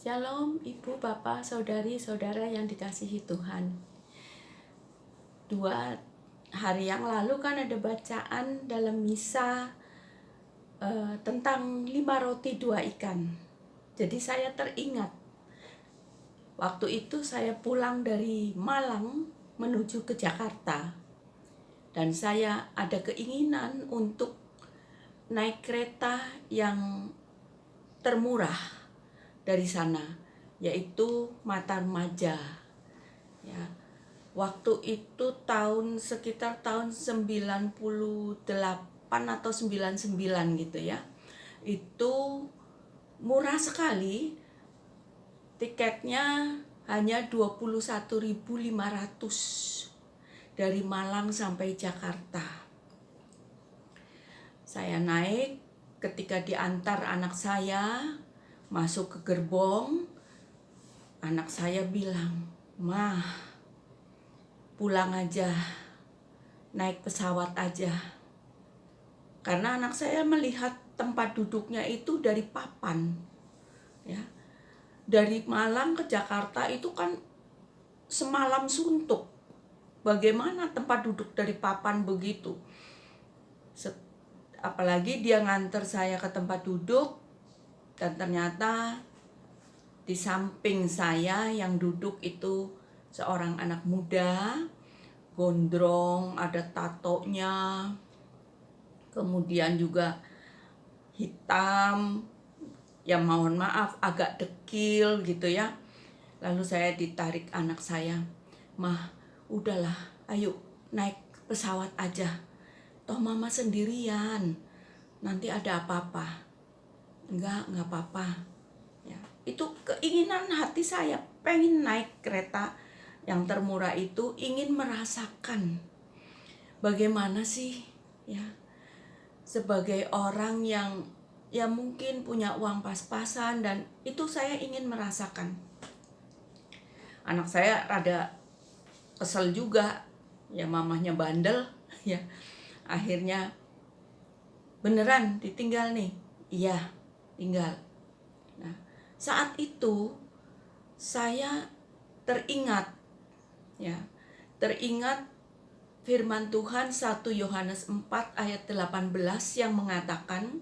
Shalom Ibu, Bapak, Saudari, Saudara yang dikasihi Tuhan. 2 hari yang lalu kan ada bacaan dalam misa tentang 5 roti 2 ikan. Jadi saya teringat, waktu itu saya pulang dari Malang menuju ke Jakarta. Dan saya ada keinginan untuk naik kereta yang termurah dari sana, yaitu Matarmaja. Ya, waktu itu sekitar tahun 98 atau 99 gitu ya. Itu murah sekali. Tiketnya hanya 21.500 dari Malang sampai Jakarta. Saya naik, ketika diantar anak saya masuk ke gerbong, anak saya bilang, "Mah, pulang aja, naik pesawat aja." Karena anak saya melihat tempat duduknya itu dari papan. Ya. Dari Malang ke Jakarta itu kan semalam suntuk. Bagaimana tempat duduk dari papan begitu? Apalagi dia nganter saya ke tempat duduk, dan ternyata di samping saya yang duduk itu seorang anak muda, gondrong, ada tatonya, kemudian juga hitam, ya mohon maaf agak dekil gitu ya. Lalu saya ditarik anak saya, "Mah, udahlah, ayo naik pesawat aja. Toh mama sendirian, nanti ada apa-apa." Enggak apa-apa. Ya, itu keinginan hati saya, pengen naik kereta yang termurah itu, ingin merasakan bagaimana sih ya sebagai orang yang ya mungkin punya uang pas-pasan, dan itu saya ingin merasakan. Anak saya rada kesel juga, ya mamahnya bandel ya. Akhirnya, "Beneran ditinggal nih?" "Iya, tinggal." Nah, saat itu saya teringat firman Tuhan 1 Yohanes 4 ayat 18 yang mengatakan,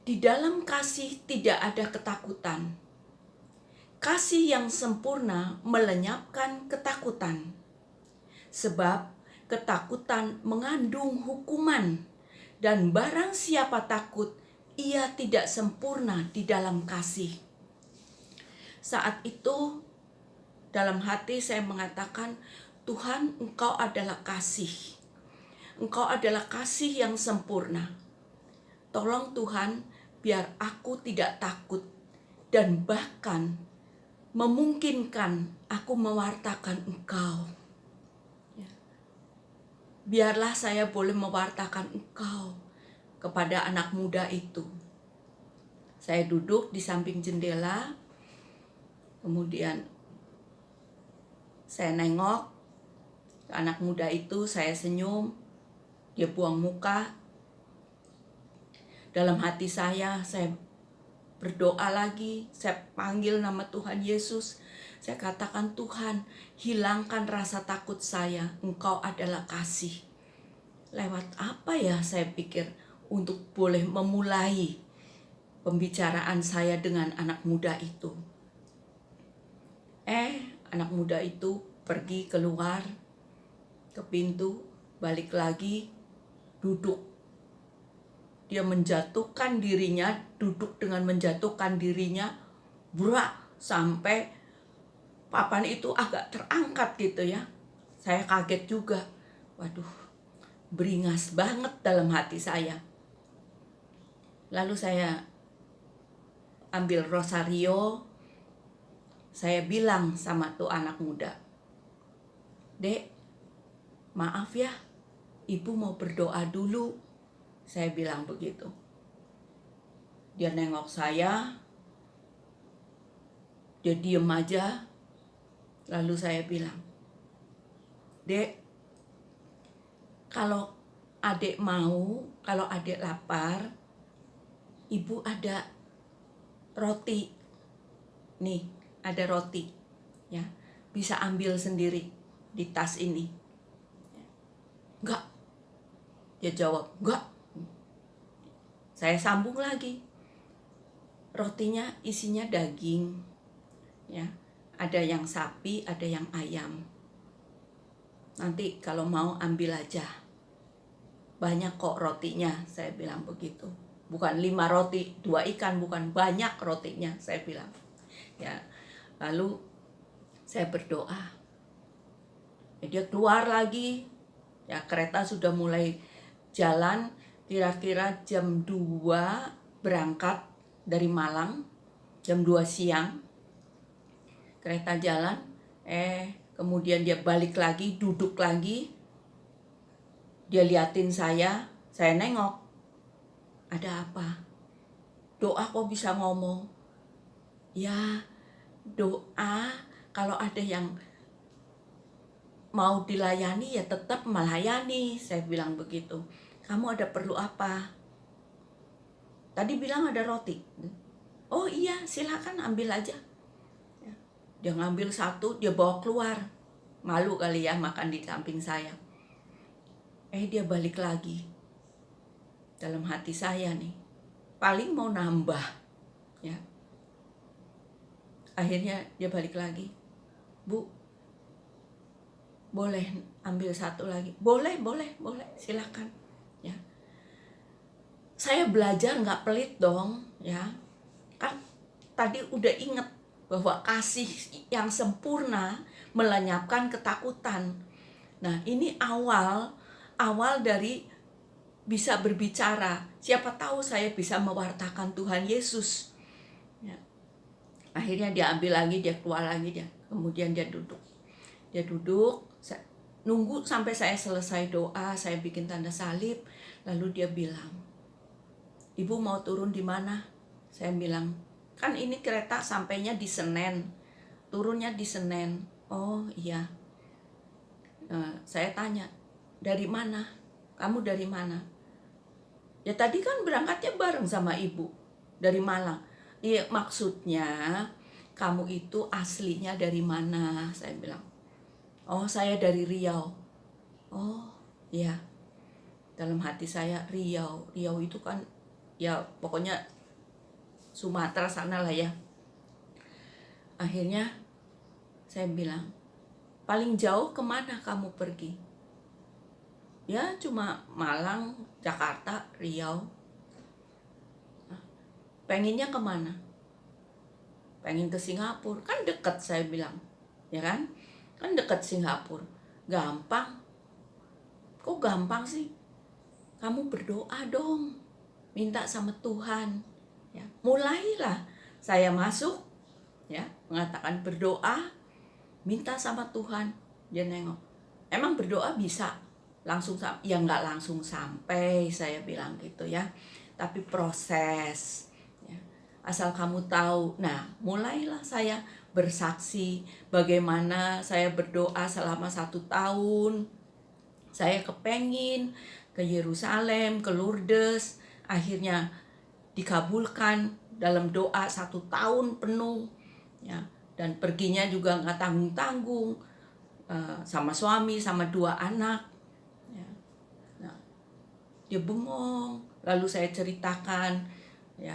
"Di dalam kasih tidak ada ketakutan. Kasih yang sempurna melenyapkan ketakutan. Sebab ketakutan mengandung hukuman, dan barang siapa takut, ia tidak sempurna di dalam kasih." Saat itu dalam hati saya mengatakan, "Tuhan, Engkau adalah kasih. Engkau adalah kasih yang sempurna. Tolong Tuhan, biar aku tidak takut, dan bahkan memungkinkan aku mewartakan Engkau. Biarlah saya boleh mewartakan Engkau kepada anak muda itu." Saya duduk di samping jendela, kemudian saya nengok ke anak muda itu, saya senyum, dia buang muka. Dalam hati saya berdoa lagi, saya panggil nama Tuhan Yesus. Saya katakan, "Tuhan, hilangkan rasa takut saya, Engkau adalah kasih." Lewat apa ya saya pikir untuk boleh memulai pembicaraan saya dengan anak muda itu. Anak muda itu pergi keluar ke pintu, balik lagi, duduk. Dia menjatuhkan dirinya, duduk dengan menjatuhkan dirinya, sampai papan itu agak terangkat gitu ya. Saya kaget juga. Waduh, beringas banget dalam hati saya. Lalu saya ambil rosario, saya bilang sama tuh anak muda, "Dek, maaf ya, Ibu mau berdoa dulu." Saya bilang begitu. Dia nengok saya, dia diem aja. Lalu saya bilang, "Dek, kalau adik mau, kalau adik lapar, Ibu ada roti. nih ada roti, ya, bisa ambil sendiri di tas ini. Enggak, dia jawab, enggak. Saya sambung lagi, rotinya isinya daging, ya, ada yang sapi, ada yang ayam. Nanti kalau mau ambil aja, banyak kok rotinya, saya bilang begitu. Bukan 5 roti, 2 ikan, bukan, banyak rotinya, saya bilang. Ya, lalu saya berdoa. Dia keluar lagi, ya, kereta sudah mulai jalan, kira-kira jam 2 berangkat dari Malang, jam 2 siang. Kereta jalan, kemudian dia balik lagi, duduk lagi. Dia liatin saya nengok. Ada apa? Doa kok bisa ngomong? Ya, doa kalau ada yang mau dilayani ya tetap melayani, saya bilang begitu. Kamu ada perlu apa? Tadi bilang ada roti. Oh iya, silakan ambil aja. Dia ngambil 1, dia bawa keluar. Malu kali ya makan di samping saya. Dia balik lagi. Dalam hati saya nih, paling mau nambah, ya. Akhirnya dia balik lagi. Bu, boleh ambil 1 lagi? Boleh, silakan. Ya. Saya belajar nggak pelit dong, ya. Kan tadi udah inget bahwa kasih yang sempurna melenyapkan ketakutan. Nah, ini awal dari bisa berbicara. Siapa tahu saya bisa mewartakan Tuhan Yesus. Ya. Akhirnya dia ambil lagi, dia keluar lagi, kemudian dia duduk. Nunggu sampai saya selesai doa, saya bikin tanda salib, lalu dia bilang, Ibu mau turun di mana? Saya bilang, kan ini kereta sampainya di Senen, turunnya di Senen. Oh iya. Saya tanya, dari mana? Kamu dari mana? Ya tadi kan berangkatnya bareng sama ibu dari Malang. Iya, maksudnya kamu itu aslinya dari mana? Saya bilang. Oh, saya dari Riau. Oh iya. Dalam hati saya, Riau itu kan ya pokoknya Sumatera sana lah ya. Akhirnya saya bilang, paling jauh kemana kamu pergi? Ya cuma Malang, Jakarta, Riau. Pengennya kemana? Pengen ke Singapura, kan dekat, saya bilang. Ya kan? Kan dekat Singapura. Gampang. Kok gampang sih? Kamu berdoa dong. Minta sama Tuhan. Ya, mulailah saya masuk, ya, mengatakan berdoa, minta sama Tuhan. Dia nengok. Emang berdoa bisa langsung ya nggak langsung sampai, saya bilang gitu ya, tapi proses, ya. Asal kamu tahu. Nah, mulailah saya bersaksi bagaimana saya berdoa selama 1 tahun. Saya kepengin ke Yerusalem, ke Lourdes, akhirnya dikabulkan dalam doa 1 tahun penuh, ya. Dan perginya juga nggak tanggung-tanggung, sama suami, sama 2 anak. Dia bengong, lalu saya ceritakan, ya,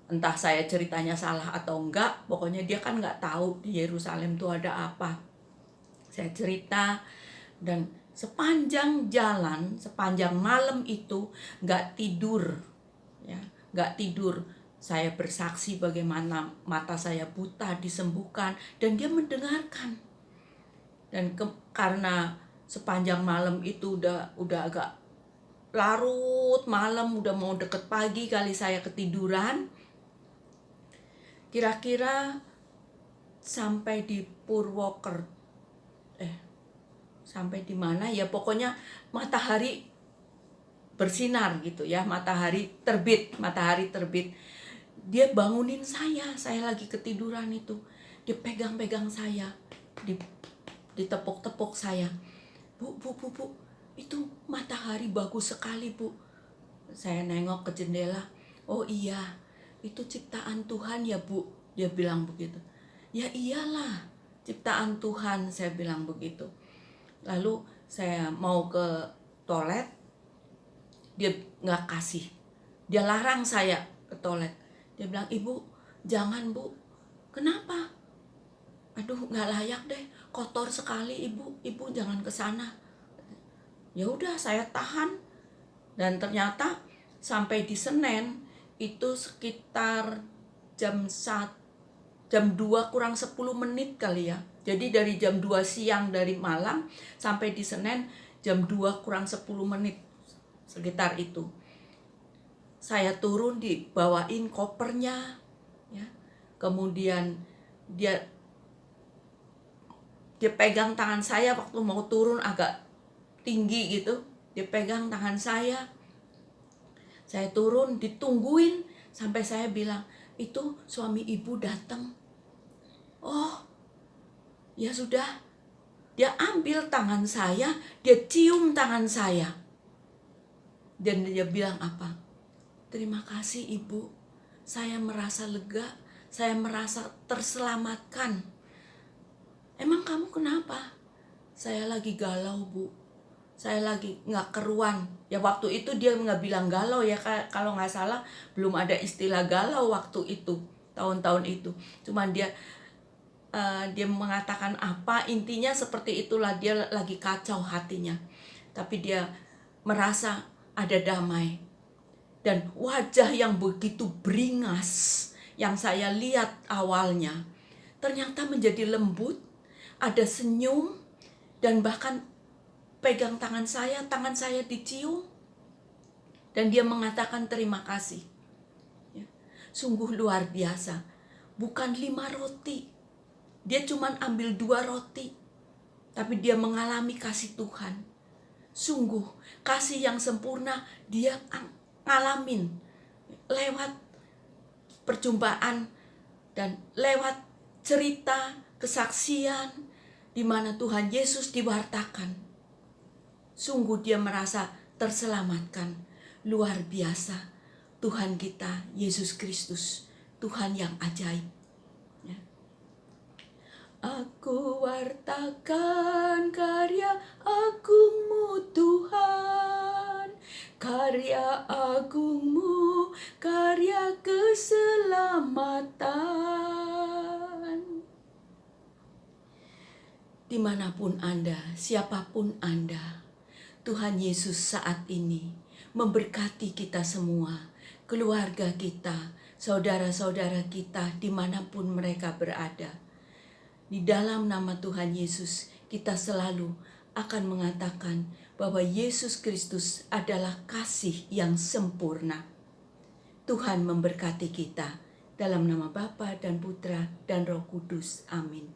entah saya ceritanya salah atau enggak, pokoknya dia kan nggak tahu di Yerusalem itu ada apa. Saya cerita, dan sepanjang jalan, sepanjang malam itu nggak tidur, ya, nggak tidur. Saya bersaksi bagaimana mata saya buta disembuhkan, dan dia mendengarkan. Dan karena sepanjang malam itu udah agak larut malam, udah mau deket pagi kali saya ketiduran. Kira-kira sampai di Purwokerto, sampai di mana ya, pokoknya matahari bersinar gitu ya, matahari terbit. Dia bangunin saya lagi ketiduran itu. Dia pegang-pegang saya, ditepuk-tepuk saya. Bu, itu matahari bagus sekali, Bu. Saya nengok ke jendela. Oh iya, itu ciptaan Tuhan ya, Bu. Dia bilang begitu. Ya iyalah, ciptaan Tuhan, saya bilang begitu. Lalu saya mau ke toilet, dia nggak kasih. Dia larang saya ke toilet. Dia bilang, ibu jangan bu. Kenapa? Aduh nggak layak deh, kotor sekali ibu jangan ke sana. Ya udah saya tahan. Dan ternyata sampai di Senen itu sekitar jam 2 kurang 10 menit kali ya. Jadi dari jam 2 siang dari Malang sampai di Senen jam 2 kurang 10 menit, sekitar itu. Saya turun, dibawain kopernya ya. Kemudian dia pegang tangan saya waktu mau turun, agak tinggi gitu. Dia pegang tangan saya. Saya turun, ditungguin sampai saya bilang, itu suami ibu datang. Oh, ya sudah. Dia ambil tangan saya, dia cium tangan saya. Dan dia bilang apa? Terima kasih ibu, saya merasa lega, saya merasa terselamatkan. Emang kamu kenapa? Saya lagi galau bu, saya lagi gak keruan. Ya waktu itu dia gak bilang galau ya, kalau gak salah belum ada istilah galau waktu itu, tahun-tahun itu. Cuman dia mengatakan apa, intinya seperti itulah, dia lagi kacau hatinya. Tapi dia merasa ada damai. Dan wajah yang begitu beringas yang saya lihat awalnya ternyata menjadi lembut, ada senyum, dan bahkan pegang tangan saya dicium. Dan dia mengatakan terima kasih. Ya, sungguh luar biasa. Bukan 5 roti. Dia cuma ambil 2 roti. Tapi dia mengalami kasih Tuhan. Sungguh kasih yang sempurna dia ngalamin lewat perjumpaan dan lewat cerita kesaksian di mana Tuhan Yesus diwartakan. Sungguh dia merasa terselamatkan. Luar biasa Tuhan kita Yesus Kristus, Tuhan yang ajaib. Ya. Aku wartakan karya agungmu Tuhan, karya agungmu, karya keselamatan. Dimanapun Anda, siapapun Anda, Tuhan Yesus saat ini memberkati kita semua, keluarga kita, saudara-saudara kita dimanapun mereka berada. Di dalam nama Tuhan Yesus, kita selalu akan mengatakan bahwa Yesus Kristus adalah kasih yang sempurna. Tuhan memberkati kita dalam nama Bapa dan Putra dan Roh Kudus. Amin.